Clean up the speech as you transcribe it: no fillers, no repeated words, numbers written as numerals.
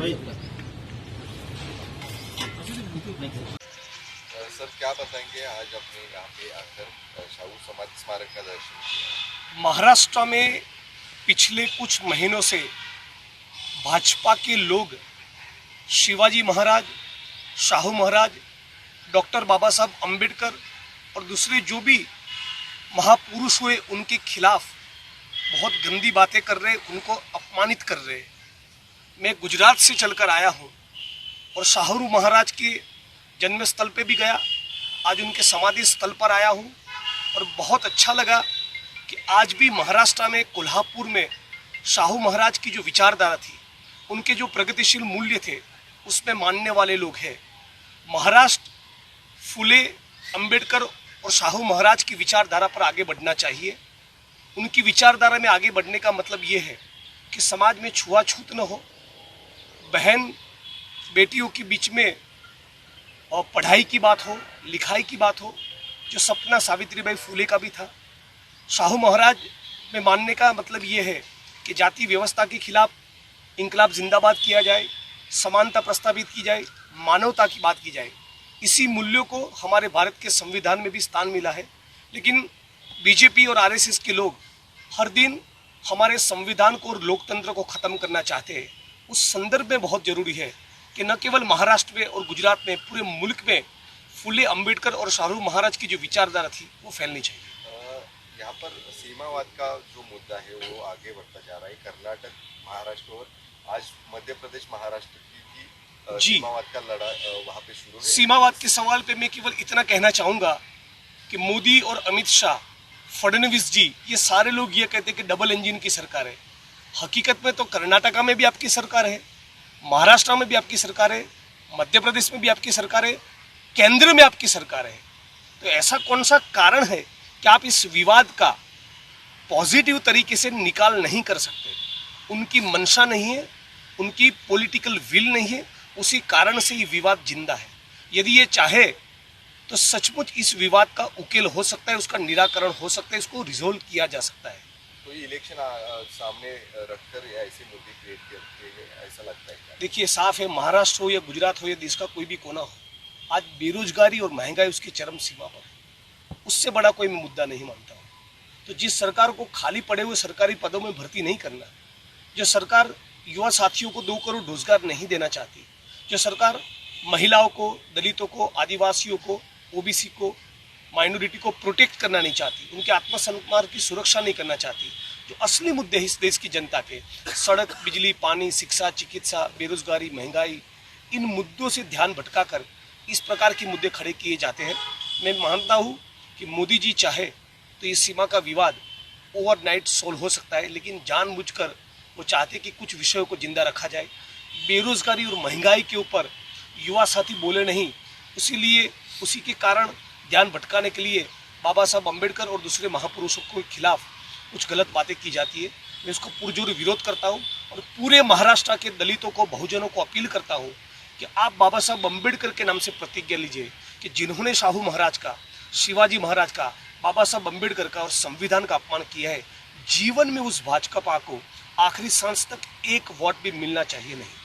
Sir क्या बताएंगे, आज आपने यहाँ पे आकर शाहू समाधि स्मारक का दर्शन किया। महाराष्ट्र में पिछले कुछ महीनों से भाजपा के लोग शिवाजी महाराज, शाहू महाराज, डॉक्टर बाबा साहब अम्बेडकर और दूसरे जो भी महापुरुष हुए उनके खिलाफ बहुत गंदी बातें कर रहे, उनको अपमानित कर रहे। मैं गुजरात से चलकर आया हूँ और शाहू महाराज के जन्म स्थल पे भी गया, आज उनके समाधि स्थल पर आया हूँ और बहुत अच्छा लगा कि आज भी महाराष्ट्र में कोल्हापुर में शाहू महाराज की जो विचारधारा थी, उनके जो प्रगतिशील मूल्य थे, उसमें मानने वाले लोग हैं। महाराष्ट्र फुले, अंबेडकर और शाहू महाराज की विचारधारा पर आगे बढ़ना चाहिए। उनकी विचारधारा में आगे बढ़ने का मतलब ये है कि समाज में छुआछूत न हो, बहन बेटियों के बीच में और पढ़ाई की बात हो, लिखाई की बात हो, जो सपना सावित्रीबाई फुले का भी था। शाहू महाराज में मानने का मतलब ये है कि जाति व्यवस्था के खिलाफ इंकलाब जिंदाबाद किया जाए, समानता प्रस्तावित की जाए, मानवता की बात की जाए। इसी मूल्यों को हमारे भारत के संविधान में भी स्थान मिला है। लेकिन बीजेपी और आरएसएस के लोग हर दिन हमारे संविधान को और लोकतंत्र को ख़त्म करना चाहते हैं। उस संदर्भ में बहुत ज़रूरी है कि न केवल महाराष्ट्र में और गुजरात में, पूरे मुल्क में फुले, अंबेडकर और शाहू महाराज की जो विचारधारा थी वो फैलनी चाहिए। यहाँ पर सीमावाद का जो मुद्दा है वो आगे बढ़ता जा रहा है। कर्नाटक, महाराष्ट्र और आज मध्य प्रदेश, महाराष्ट्र की भी सीमावाद का लड़ाई वहाँ पे शुरू है। सीमावाद के सवाल पे मैं केवल इतना कहना चाहूँगा कि मोदी और अमित शाह, फडणवीस जी, ये सारे लोग ये कहते हैं कि डबल इंजन की सरकार है। हकीकत में तो कर्नाटका में भी आपकी सरकार है, महाराष्ट्र में भी आपकी सरकार है, मध्य प्रदेश में भी आपकी सरकार है, केंद्र में आपकी सरकार है। तो ऐसा कौन सा कारण है कि आप इस विवाद का पॉजिटिव तरीके से निकाल नहीं कर सकते? उनकी मंशा नहीं है, उनकी पॉलिटिकल विल नहीं है, उसी कारण से ये विवाद जिंदा है। यदि ये चाहे तो सचमुच इस विवाद का उकेल हो सकता है, उसका निराकरण हो सकता है, इसको रिजोल्व किया जा सकता है। तो ये इलेक्शन सामने रखकर ऐसे मुद्दे क्रिएट करते हैं, ऐसा लगता है? देखिए, साफ है, महाराष्ट्र हो या गुजरात हो या देश का कोई भी कोना हो, आज बेरोजगारी और महंगाई उसकी चरम सीमा पर है। उससे बड़ा कोई मैं मुद्दा नहीं मानता हूँ। तो जिस सरकार को खाली पड़े हुए सरकारी पदों में भर्ती नहीं करना, जो सरकार युवा साथियों को 2 करोड़ रोजगार नहीं देना चाहती, जो सरकार महिलाओं को, दलितों को, आदिवासियों को, ओबीसी को, माइनॉरिटी को प्रोटेक्ट करना नहीं चाहती, उनके आत्मसम्मान की सुरक्षा नहीं करना चाहती, जो असली मुद्दे इस देश की जनता के, सड़क, बिजली, पानी, शिक्षा, चिकित्सा, बेरोजगारी, महंगाई, इन मुद्दों से ध्यान भटकाकर इस प्रकार के मुद्दे खड़े किए जाते हैं। मैं मानता हूँ कि मोदी जी चाहे तो इस सीमा का विवाद ओवरनाइट सोल्व हो सकता है, लेकिन जानबूझकर वो चाहते कि कुछ विषयों को जिंदा रखा जाए। बेरोजगारी और महंगाई के ऊपर युवा साथी बोले नहीं, इसीलिए उसी के कारण ध्यान भटकाने के लिए बाबा साहब अम्बेडकर और दूसरे महापुरुषों के खिलाफ कुछ गलत बातें की जाती है। मैं इसको पुरजोर विरोध करता हूँ और पूरे महाराष्ट्र के दलितों को, बहुजनों को अपील करता हूँ कि आप बाबा साहब अम्बेडकर के नाम से प्रतिज्ञा लीजिए कि जिन्होंने शाहू महाराज का, शिवाजी महाराज का, बाबा साहब अम्बेडकर का और संविधान का अपमान किया है, जीवन में उस भाजपा को आखिरी सांस तक 1 वोट भी मिलना चाहिए नहीं।